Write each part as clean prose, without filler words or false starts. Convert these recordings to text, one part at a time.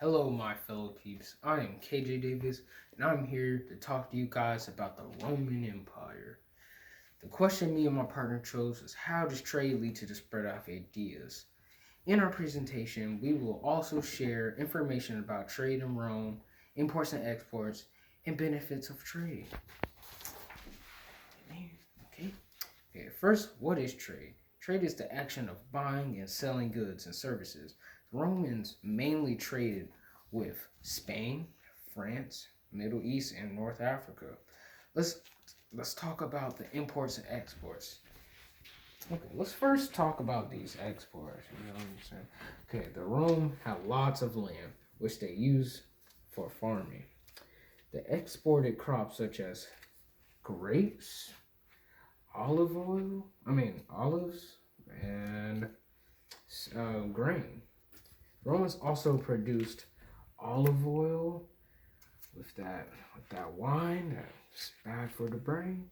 Hello, my fellow peeps. I am KJ Davis, and I'm here to talk to you guys about the Roman Empire. The question me and my partner chose is how does trade lead to the spread of ideas? In our presentation, we will also share information about trade in Rome, imports and exports, and benefits of trade. Okay. Okay. First, what is trade? Trade is the action of buying and selling goods and services. The Romans mainly traded with Spain, France, Middle East, and North Africa. Let's let's talk about the imports and exports. Okay, let's first talk about these exports. You know what I'm saying? Okay, the Rome had lots of land which they used for farming. They exported crops such as grapes, olives, and grain. Romans also produced olive oil with that wine that's bad for the brain,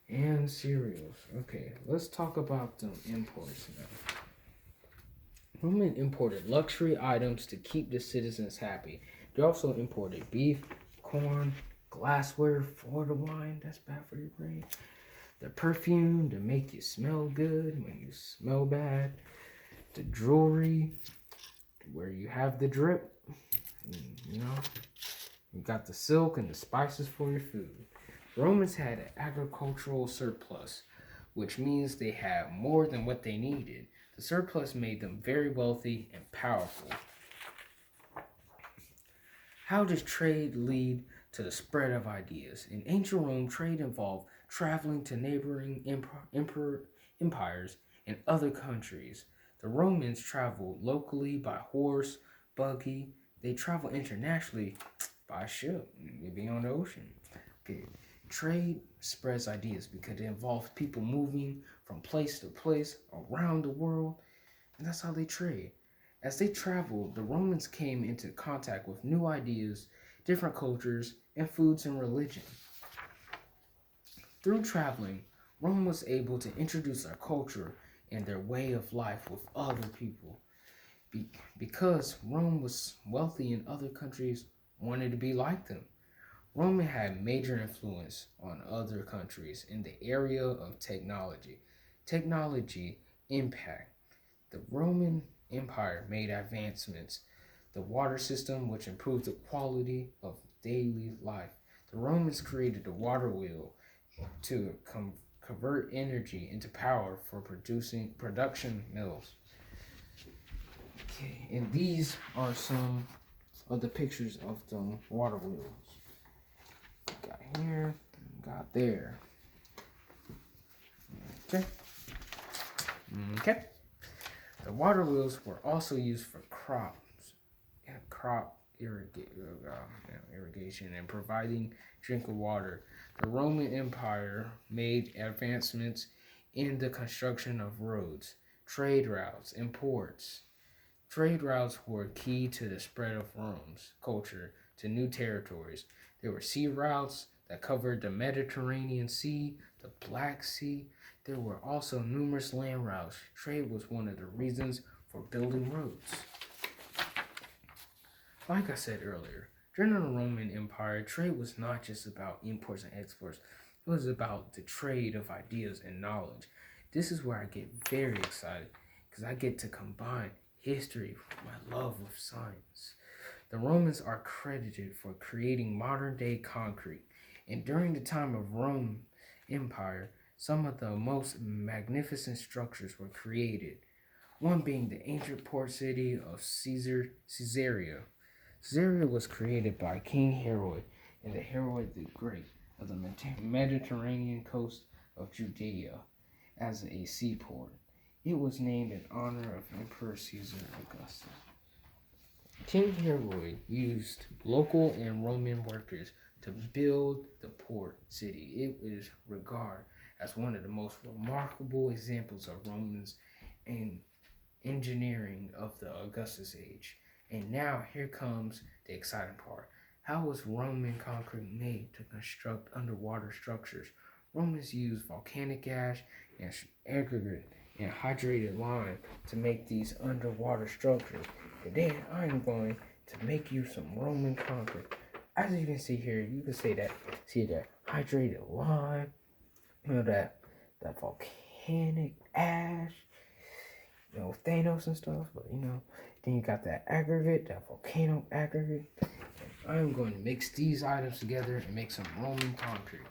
and cereals. Okay, let's talk about the imports now. Roman imported luxury items to keep the citizens happy. They also imported beef, corn, glassware for the wine that's bad for your brain, the perfume to make you smell good when you smell bad, the jewelry where you have the drip, you know, you got the silk and the spices for your food. Romans had an agricultural surplus, which means they had more than what they needed. The surplus made them very wealthy and powerful. How does trade lead to the spread of ideas? In ancient Rome, trade involved traveling to neighboring empires and other countries. The Romans traveled locally by horse, buggy. They traveled internationally by ship, maybe on the ocean. Okay. Trade spreads ideas because it involves people moving from place to place around the world, and that's how they trade. As they traveled, the Romans came into contact with new ideas, different cultures, and foods and religion. Through traveling, Rome was able to introduce their culture and their way of life with other people. Because Rome was wealthy and other countries wanted to be like them. Rome had major influence on other countries in the area of technology. Technology impact. The Roman Empire made advancements. The water system, which improved the quality of daily life. The Romans created the water wheel to convert energy into power for producing production mills. Okay, and these are some of the pictures of the water wheels. Got here, got there. Okay. Okay. The water wheels were also used for crop irrigation and providing drinking water. The Roman Empire made advancements in the construction of roads, trade routes, and ports. Trade routes were key to the spread of Rome's culture to new territories. There were sea routes that covered the Mediterranean Sea, the Black Sea. There were also numerous land routes. Trade was one of the reasons for building roads. Like I said earlier, during the Roman Empire, trade was not just about imports and exports. It was about the trade of ideas and knowledge. This is where I get very excited because I get to combine history with my love of science. The Romans are credited for creating modern day concrete, and during the time of Rome Empire, some of the most magnificent structures were created. One being the ancient port city of Caesarea. Caesarea was created by King Herod and the Herod the Great of the Mediterranean coast of Judea as a seaport. It was named in honor of Emperor Caesar Augustus. King Herod used local and Roman workers to build the port city. It is regarded as one of the most remarkable examples of Romans and engineering of the Augustus age. And now here comes the exciting part. How was Roman concrete made to construct underwater structures? Romans used volcanic ash and aggregate and hydrated lime to make these underwater structures. And then I'm going to make you some Roman concrete. As you can see here, you can see that hydrated lime, that volcanic ash, Thanos and stuff, but then you got that aggregate, that volcano aggregate. I'm going to mix these items together and make some Roman concrete.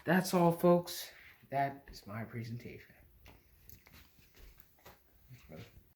That's all, folks. That is my presentation.